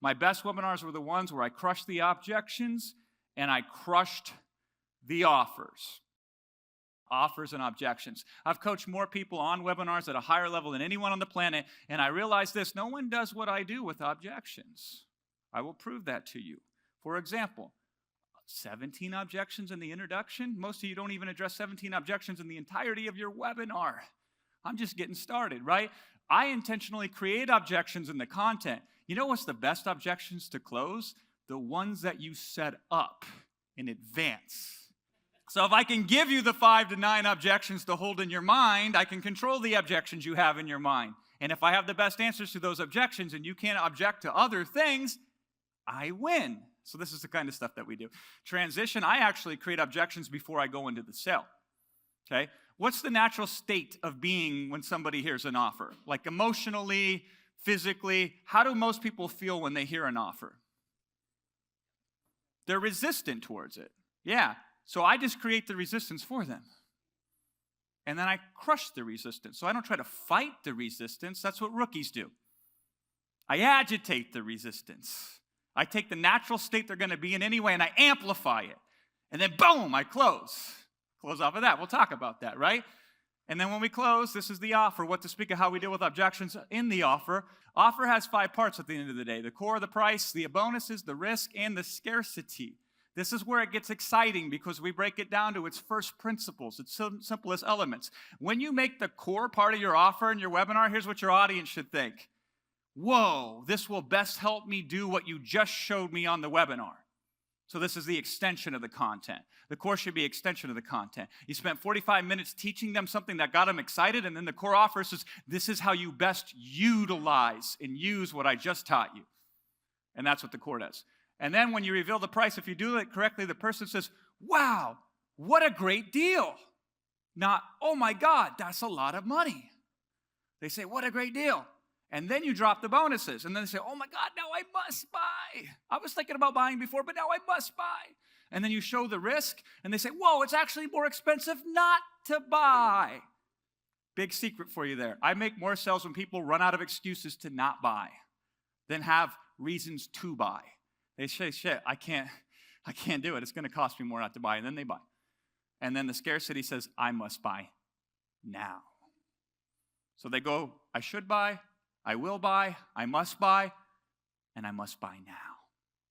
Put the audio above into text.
My best webinars were the ones where I crushed the objections and I crushed the offers. Offers and objections. I've coached more people on webinars at a higher level than anyone on the planet, and I realize this: no one does what I do with objections. I will prove that to you. For example, 17 objections in the introduction. Most of you don't even address 17 objections in the entirety of your webinar. I'm just getting started, right? I intentionally create objections in the content. You know what's the best objections to close? The ones that you set up in advance. So if I can give you the 5 to 9 objections to hold in your mind, I can control the objections you have in your mind. And if I have the best answers to those objections and you can't object to other things, I win. So this is the kind of stuff that we do. Transition, I actually create objections before I go into the sale. Okay? What's the natural state of being when somebody hears an offer? Like emotionally, physically, how do most people feel when they hear an offer? They're resistant towards it. Yeah. So I just create the resistance for them. And then I crush the resistance. So I don't try to fight the resistance. That's what rookies do. I agitate the resistance. I take the natural state they're going to be in anyway, and I amplify it. And then, boom, I close. Close off of that. We'll talk about that, right? And then when we close, this is the offer. What to speak of how we deal with objections in the offer. Offer has 5 parts at the end of the day. The core, the price, the bonuses, the risk, and the scarcity. This is where it gets exciting because we break it down to its first principles, its simplest elements. When you make the core part of your offer in your webinar, here's what your audience should think. Whoa, this will best help me do what you just showed me on the webinar. So this is the extension of the content. The core should be extension of the content. You spent 45 minutes teaching them something that got them excited, and then the core offer says, this is how you best utilize and use what I just taught you. And that's what the core does. And then when you reveal the price, if you do it correctly, the person says, wow, what a great deal. Not, oh my God, that's a lot of money. They say, what a great deal. And then you drop the bonuses. And then they say, oh my God, now I must buy. I was thinking about buying before, but now I must buy. And then you show the risk, and they say, whoa, it's actually more expensive not to buy. Big secret for you there. I make more sales when people run out of excuses to not buy than have reasons to buy. They say, shit, I can't do it. It's going to cost me more not to buy. And then they buy. And then the scarcity says, I must buy now. So they go, I should buy, I will buy, I must buy, and I must buy now.